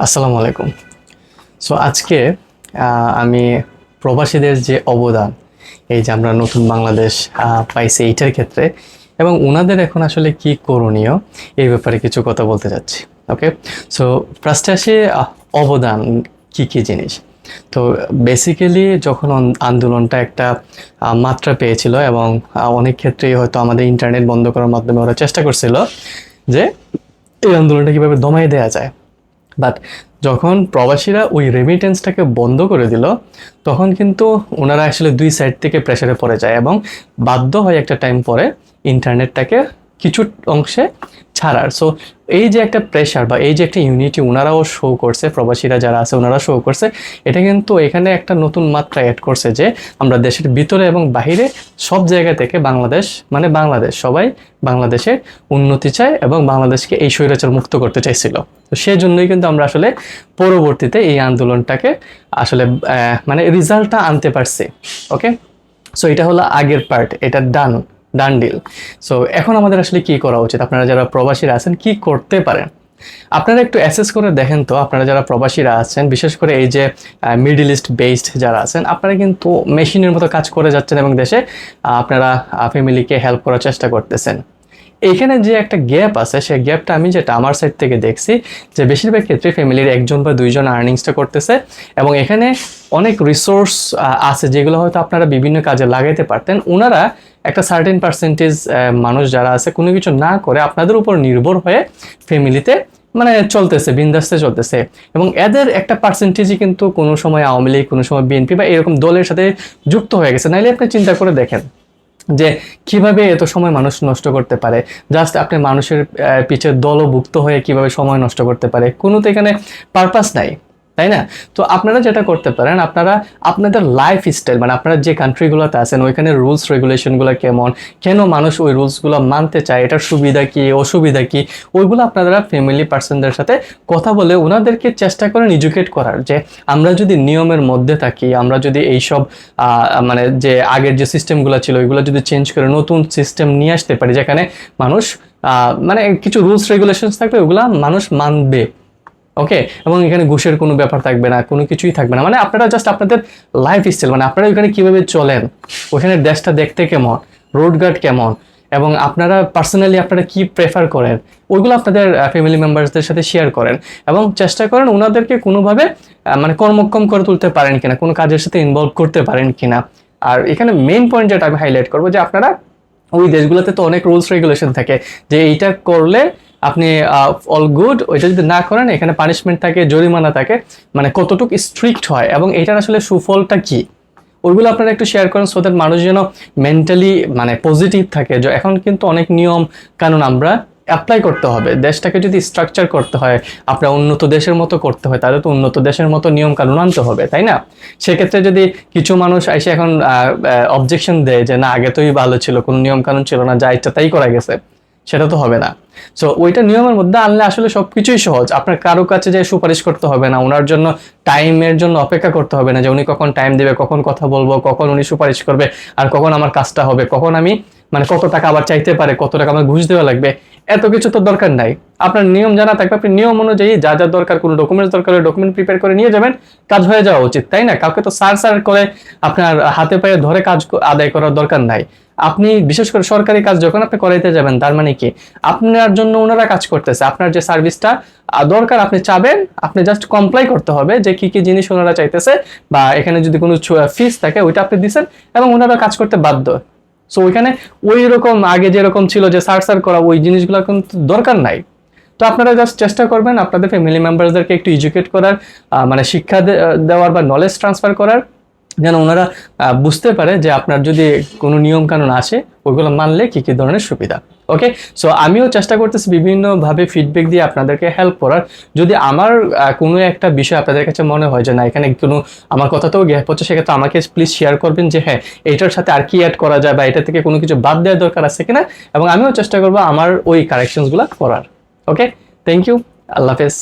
আসসালামু আলাইকুম। সো আজকে আমি প্রবাসীদের যে অবদান, এই যে আমরা নতুন বাংলাদেশ পাইছি এইটার ক্ষেত্রে, এবং ওনাদের এখন আসলে কি করণীয় এই ব্যাপারে কিছু কথা বলতে যাচ্ছি। ওকে, সো ফার্স্টে আসি অবদান কি কি জিনিস। তো বেসিক্যালি যখন আন্দোলনটা একটা মাত্রা পেয়েছিল এবং অনেক ক্ষেত্রেই হয়তো আমাদের ইন্টারনেট বন্ধ করার মাধ্যমে ওরা চেষ্টা করছিল যে এই আন্দোলনটা কীভাবে দমাই দেওয়া যায়। বাট যখন প্রবাসীরা ওই রেমিটেন্সটাকে বন্ধ করে দিল, তখন কিন্তু ওনারা আসলে দুই সাইড থেকে প্রেশারে পড়ে যায় এবং বাধ্য হয় একটা টাইম পরে ইন্টারনেটটাকে কিছু অংশে ছাড়ার। সো এই যে একটা প্রেশার বা এই যে একটা ইউনিটি ওনারাও শো করছে, প্রবাসীরা যারা আছে ওনারা শো করছে, এটা কিন্তু এখানে একটা নতুন মাত্রা অ্যাড করছে যে আমরা দেশের ভিতরে এবং বাহিরে সব জায়গা থেকে বাংলাদেশ সবাই বাংলাদেশের উন্নতি চায় এবং বাংলাদেশকে এই স্বৈরাচার মুক্ত করতে চাইছিল। তো সেই জন্যই কিন্তু আমরা আসলে পরবর্তীতে এই আন্দোলনটাকে আসলে রেজাল্টটা আনতে পারছি। ওকে, সো এটা হলো আগের পার্ট, এটা ডান ডিল। সো এখন আমাদের আসলে কি করা উচিত, আপনারা যারা প্রবাসীরা আছেন কি করতে পারেন আপনারা একটু অ্যাসেস করে দেখেন। তো আপনারা যারা প্রবাসীরা আছেন, বিশেষ করে এই যে মিডল ইস্ট বেসড যারা আছেন, আপনারা কিন্তু মেশিনের মতো কাজ করে যাচ্ছেন এবং দেশে আপনারা ফ্যামিলিকে হেল্প করার চেষ্টা করতেছেন। এইখানে যে একটা গ্যাপ আছে, সেই গ্যাপটা আমি যেটা আমার সাইড থেকে দেখছি যে বেশিরভাগ ক্ষেত্রে ফ্যামিলির একজন বা দুইজন আর্নিংসটা করতেছে এবং এখানে অনেক রিসোর্স আছে যেগুলো হয়তো আপনারা বিভিন্ন কাজে লাগাইতে পারতেন। ওনারা একটা সার্টেন পার্সেন্টেজ মানুষ যারা আছে কোনো কিছু না করে আপনাদের উপর নির্ভর হয়ে ফ্যামিলিতে চলতেছে, বিন্দাস্তে চলতেছে, এবং এদের একটা পার্সেন্টেজই কিন্তু কোনো সময় আওয়ামী লীগ, কোনো সময় বিএনপি বা এরকম দলের সাথে যুক্ত হয়ে গেছে। নাইলে আপনি চিন্তা করে দেখেন যে কিভাবে এত সময় মানুষ নষ্ট করতে পারে। জাস্ট আপনি মানুষের পিছে দলভুক্ত হয়ে কিভাবে সময় নষ্ট করতে পারে, কোনো তো এখানে পারপাস নাই, তাই না? তো আপনারা যেটা করতে পারেন, আপনারা আপনাদের লাইফ স্টাইল আপনারা যে কান্ট্রিগুলোতে আছেন ওইখানে রুলস রেগুলেশনগুলো কেমন, কেন মানুষ ওই রুলসগুলো মানতে চায়, এটার সুবিধা কি অসুবিধা কি, ওইগুলো আপনারা ফ্যামিলি পার্সনদের সাথে কথা বলে ওনাদেরকে চেষ্টা করেন এডুকেট করার যে আমরা যদি নিয়মের মধ্যে থাকি, আমরা যদি এইসব যে আগের যে সিস্টেমগুলো ছিল ওইগুলো যদি চেঞ্জ করে নতুন সিস্টেম নিয়ে আসতে পারি যেখানে মানুষ কিছু রুলস রেগুলেশনস থাকবে ওইগুলা মানুষ মানবে। ওকে, এবং এখানে ঘুষের কোনো ব্যাপার থাকবে না, কোনো কিছুই থাকবে না। আপনারা জাস্ট আপনাদের লাইফ স্টাইল আপনারা ওইখানে কীভাবে চলেন, ওইখানে দেশটা দেখতে কেমন, রোডঘাট কেমন, এবং আপনারা পার্সোনালি আপনারা কি প্রেফার করেন ওইগুলো আপনাদের ফ্যামিলি মেম্বার্সদের সাথে শেয়ার করেন এবং চেষ্টা করেন ওনাদেরকে কোনোভাবে কর্মক্ষম করে তুলতে পারেন কিনা, কোনো কাজের সাথে ইনভলভ করতে পারেন কিনা। আর এখানে মেইন পয়েন্ট যেটা আমি হাইলাইট করবো যে আপনারা ওই দেশগুলোতে তো অনেক রুলস রেগুলেশন থাকে যে এইটা করলে আপনি অল গুড, ওইটা যদি না করেন এখানে পানিশমেন্ট থাকে, জরিমানা থাকে, কতটুকু স্ট্রিক্ট হয় এবং এইটার আসলে সুফলটা কি ওইগুলো আপনারা একটু শেয়ার করেন, সো দ্যাট মানুষ যেন মেন্টালি পজিটিভ থাকে। যে এখন কিন্তু অনেক নিয়ম কানুন আমরা অ্যাপ্লাই করতে হবে, দেশটাকে যদি স্ট্রাকচার করতে হয়, আপনার উন্নত দেশের মতো করতে হয়, তাহলে তো উন্নত দেশের মতো নিয়ম কানুন আনতে হবে, তাই না? সেক্ষেত্রে যদি কিছু মানুষ এসে এখন অবজেকশন দেয় যে না আগে তোই ভালো ছিল, কোনো নিয়ম কানুন ছিল না, যা ইচ্ছা তাই করা গেছে, সেটা তো হবে না। সো ওইটা নিয়মের মধ্যে আনলে আসলে সবকিছুই সহজ। আপনার কারো কাছে যে সুপারিশ করতে হবে না, ওনার জন্য টাইমের জন্য অপেক্ষা করতে হবে না যে উনি কখন টাইম দেবে, কখন কথা বলবো, কখন উনি সুপারিশ করবে, আর কখন আমার কাজটা হবে, কখন আমি কত টাকা আবার চাইতে পারে, কত টাকা আমার ঘুষ দেওয়া লাগবে, এত কিছু তো দরকার নাই। আপনার নিয়ম জানা থাকবে, আপনি নিয়ম অনুযায়ী যা যা দরকার, কোনো ডকুমেন্টস দরকার হলে ডকুমেন্ট প্রিপেয়ার করে নিয়ে যাবেন, কাজ হয়ে যাওয়া উচিত, তাই না? কাউকে তো সার করে আপনার হাতে পায়ে ধরে কাজ আদায় করার দরকার নাই। আপনি বিশেষ করে সরকারি কাজ যখন আপনি করাইতে যাবেন, তার মানে কি আপনার জন্য ওনারা কাজ করতেছে, আপনার যে সার্ভিসটা দরকার আপনি চাবেন, আপনি জাস্ট কমপ্লাই করতে হবে যে কি কি জিনিস ওনারা চাইতেছে, বা এখানে যদি কোনো ফিস থাকে ওইটা আপনি দিচ্ছেন এবং ওনারা কাজ করতে বাধ্য। সো ওইখানে ওই রকম আগে যেরকম ছিল যে সার করা, ওই জিনিসগুলো কিন্তু দরকার নাই। তো আপনারা জাস্ট চেষ্টা করবেন আপনাদের ফ্যামিলি মেম্বারসদেরকে একটু এডুকেট করার, শিক্ষা দেওয়ার বা নলেজ ট্রান্সফার করার, যেন ওনারা বুঝতে পারে যে আপনার যদি কোনো নিয়ম কানুন আসে ওইগুলো মানলে কী কী ধরনের সুবিধা। ওকে, সো আমিও চেষ্টা করতেছি বিভিন্নভাবে ফিডব্যাক দিয়ে আপনাদেরকে হেল্প করার। যদি আমার কোনো একটা বিষয় আপনাদের কাছে মনে হয় যে না এখানে কোনো আমার কথাতেও গ্যাপ হচ্ছে, সেক্ষেত্রে আমাকে প্লিজ শেয়ার করবেন যে হ্যাঁ এইটার সাথে আর কি অ্যাড করা যায় বা এটা থেকে কোনো কিছু বাদ দেওয়ার দরকার আছে কিনা, এবং আমিও চেষ্টা করবো আমার ওই কারেকশনসগুলো করার। ওকে, থ্যাংক ইউ, আল্লাহ হাফেজ।